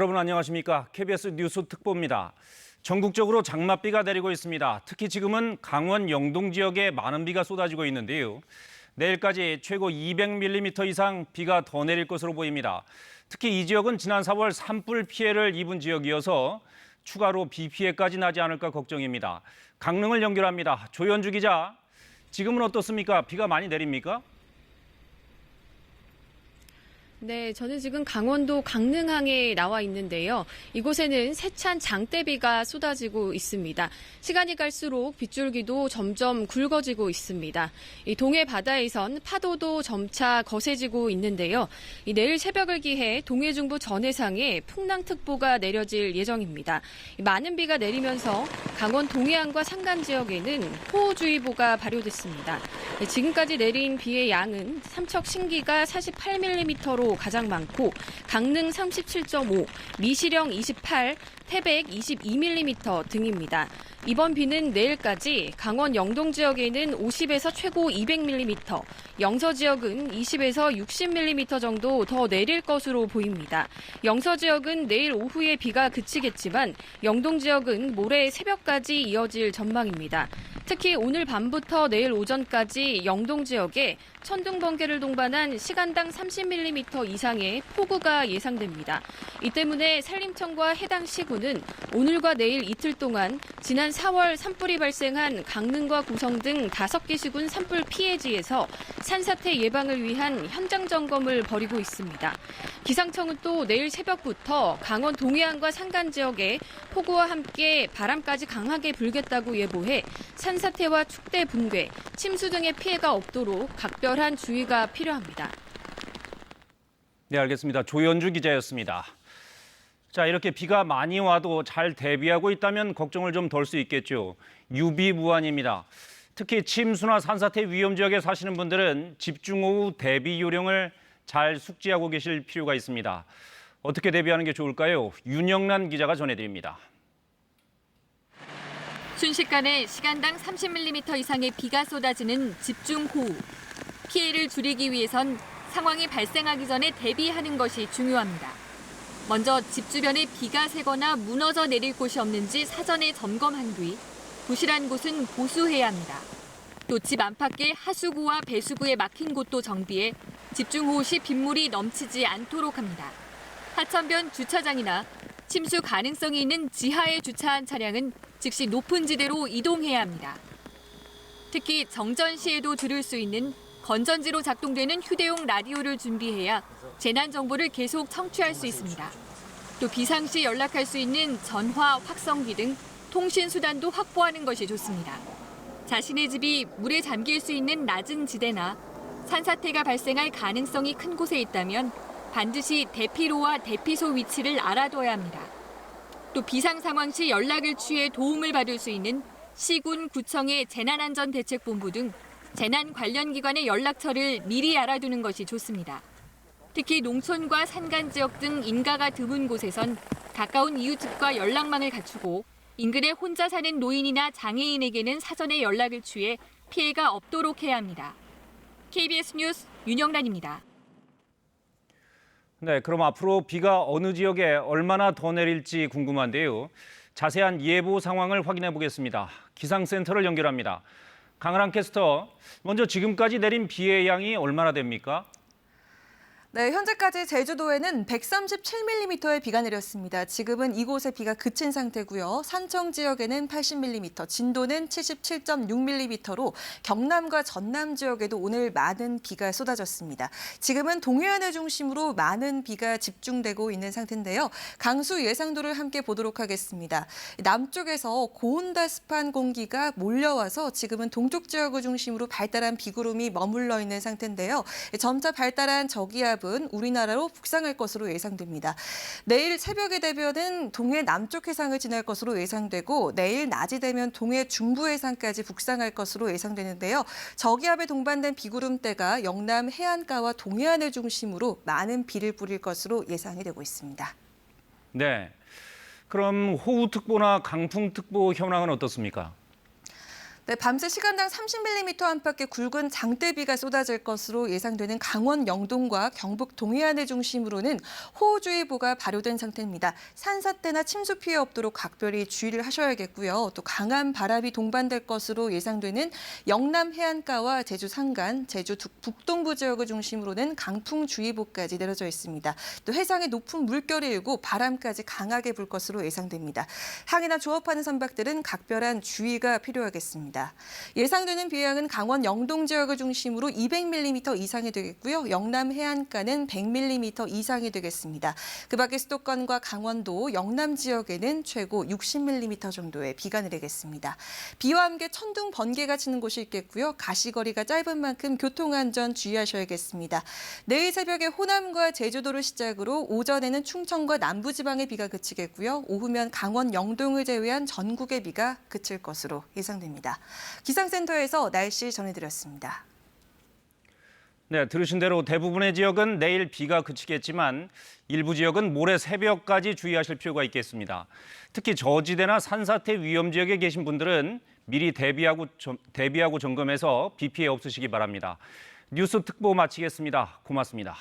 여러분 안녕하십니까? KBS 뉴스 특보입니다. 전국적으로 장맛비가 내리고 있습니다. 특히 지금은 강원 영동 지역에 많은 비가 쏟아지고 있는데요. 내일까지 최고 200mm 이상 비가 더 내릴 것으로 보입니다. 특히 이 지역은 지난 4월 산불 피해를 입은 지역이어서 추가로 비 피해까지 나지 않을까 걱정입니다. 강릉을 연결합니다. 조현주 기자, 지금은 어떻습니까? 비가 많이 내립니까? 네, 저는 지금 강원도 강릉항에 나와 있는데요. 이곳에는 세찬 장대비가 쏟아지고 있습니다. 시간이 갈수록 빗줄기도 점점 굵어지고 있습니다. 이 동해 바다에선 파도도 점차 거세지고 있는데요. 내일 새벽을 기해 동해 중부 전해상에 풍랑특보가 내려질 예정입니다. 많은 비가 내리면서 강원 동해안과 산간 지역에는 호우주의보가 발효됐습니다. 지금까지 내린 비의 양은 삼척 신기가 48mm로 가장 많고 강릉 37.5, 미시령 28, 태백 22mm 등입니다. 이번 비는 내일까지 강원 영동 지역에는 50에서 최고 200mm, 영서 지역은 20에서 60mm 정도 더 내릴 것으로 보입니다. 영서 지역은 내일 오후에 비가 그치겠지만 영동 지역은 모레 새벽까지 이어질 전망입니다. 특히 오늘 밤부터 내일 오전까지 영동 지역에 천둥 번개를 동반한 시간당 30mm 이상의 폭우가 예상됩니다. 이 때문에 산림청과 해당 시군은 오늘과 내일 이틀 동안 지난 4월 산불이 발생한 강릉과 고성 등 5개 시군 산불 피해지에서 산사태 예방을 위한 현장 점검을 벌이고 있습니다. 기상청은 또 내일 새벽부터 강원 동해안과 산간 지역에 폭우와 함께 바람까지 강하게 불겠다고 예보해 산사태와 축대 붕괴, 침수 등의 피해가 없도록 각별한 주의가 필요합니다. 네, 알겠습니다. 조현주 기자였습니다. 자, 이렇게 비가 많이 와도 잘 대비하고 있다면 걱정을 좀 덜 수 있겠죠. 유비무환입니다. 특히 침수나 산사태 위험 지역에 사시는 분들은 집중호우 대비 요령을 잘 숙지하고 계실 필요가 있습니다. 어떻게 대비하는 게 좋을까요? 윤영란 기자가 전해드립니다. 순식간에 시간당 30mm 이상의 비가 쏟아지는 집중호우. 피해를 줄이기 위해선 상황이 발생하기 전에 대비하는 것이 중요합니다. 먼저 집 주변에 비가 새거나 무너져 내릴 곳이 없는지 사전에 점검한 뒤 부실한 곳은 보수해야 합니다. 또 집 안팎의 하수구와 배수구에 막힌 곳도 정비해 집중호우 시 빗물이 넘치지 않도록 합니다. 하천변 주차장이나 침수 가능성이 있는 지하에 주차한 차량은 즉시 높은 지대로 이동해야 합니다. 특히 정전 시에도 들을 수 있는 건전지로 작동되는 휴대용 라디오를 준비해야 재난 정보를 계속 청취할 수 있습니다. 또 비상시 연락할 수 있는 전화, 확성기 등 통신 수단도 확보하는 것이 좋습니다. 자신의 집이 물에 잠길 수 있는 낮은 지대나 산사태가 발생할 가능성이 큰 곳에 있다면 반드시 대피로와 대피소 위치를 알아둬야 합니다. 또 비상 상황 시 연락을 취해 도움을 받을 수 있는 시군, 구청의 재난안전대책본부 등 재난 관련 기관의 연락처를 미리 알아두는 것이 좋습니다. 특히 농촌과 산간 지역 등 인가가 드문 곳에선 가까운 이웃집과 연락망을 갖추고 인근에 혼자 사는 노인이나 장애인에게는 사전에 연락을 취해 피해가 없도록 해야 합니다. KBS 뉴스 윤영란입니다. 네, 그럼 앞으로 비가 어느 지역에 얼마나 더 내릴지 궁금한데요. 자세한 예보 상황을 확인해 보겠습니다. 기상센터를 연결합니다. 강은하 캐스터, 먼저 지금까지 내린 비의 양이 얼마나 됩니까? 네, 현재까지 제주도에는 137mm의 비가 내렸습니다. 지금은 이곳에 비가 그친 상태고요. 산청 지역에는 80mm, 진도는 77.6mm로 경남과 전남 지역에도 오늘 많은 비가 쏟아졌습니다. 지금은 동해안을 중심으로 많은 비가 집중되고 있는 상태인데요. 강수 예상도를 함께 보도록 하겠습니다. 남쪽에서 고온다습한 공기가 몰려와서 지금은 동쪽 지역을 중심으로 발달한 비구름이 머물러 있는 상태인데요. 점차 발달한 저기압 우리나라로 북상할 것으로 예상됩니다. 내일 새벽에 되면은 동해 남쪽 해상을 지날 것으로 예상되고 내일 낮이 되면 동해 중부 해상까지 북상할 것으로 예상되는데요. 저기압에 동반된 비구름대가 영남 해안가와 동해안을 중심으로 많은 비를 뿌릴 것으로 예상이 되고 있습니다. 네, 그럼 호우특보나 강풍특보 현황은 어떻습니까? 네, 밤새 시간당 30mm 안팎의 굵은 장대비가 쏟아질 것으로 예상되는 강원 영동과 경북 동해안을 중심으로는 호우주의보가 발효된 상태입니다. 산사태나 침수 피해 없도록 각별히 주의를 하셔야겠고요. 또 강한 바람이 동반될 것으로 예상되는 영남 해안가와 제주 산간, 제주 북동부 지역을 중심으로는 강풍주의보까지 내려져 있습니다. 또 해상에 높은 물결이 일고 바람까지 강하게 불 것으로 예상됩니다. 항해나 조업하는 선박들은 각별한 주의가 필요하겠습니다. 예상되는 비양은 강원 영동 지역을 중심으로 200mm 이상이 되겠고요. 영남 해안가는 100mm 이상이 되겠습니다. 그 밖에 수도권과 강원도, 영남 지역에는 최고 60mm 정도의 비가 내리겠습니다. 비와 함께 천둥, 번개가 치는 곳이 있겠고요. 가시거리가 짧은 만큼 교통안전 주의하셔야겠습니다. 내일 새벽에 호남과 제주도를 시작으로 오전에는 충청과 남부지방의 비가 그치겠고요. 오후면 강원 영동을 제외한 전국의 비가 그칠 것으로 예상됩니다. 기상센터에서 날씨 전해드렸습니다. 네, 들으신 대로 대부분의 지역은 내일 비가 그치겠지만 일부 지역은 모레 새벽까지 주의하실 필요가 있겠습니다. 특히 저지대나 산사태 위험 지역에 계신 분들은 미리 대비하고 점검해서 비 피해 없으시기 바랍니다. 뉴스 특보 마치겠습니다. 고맙습니다.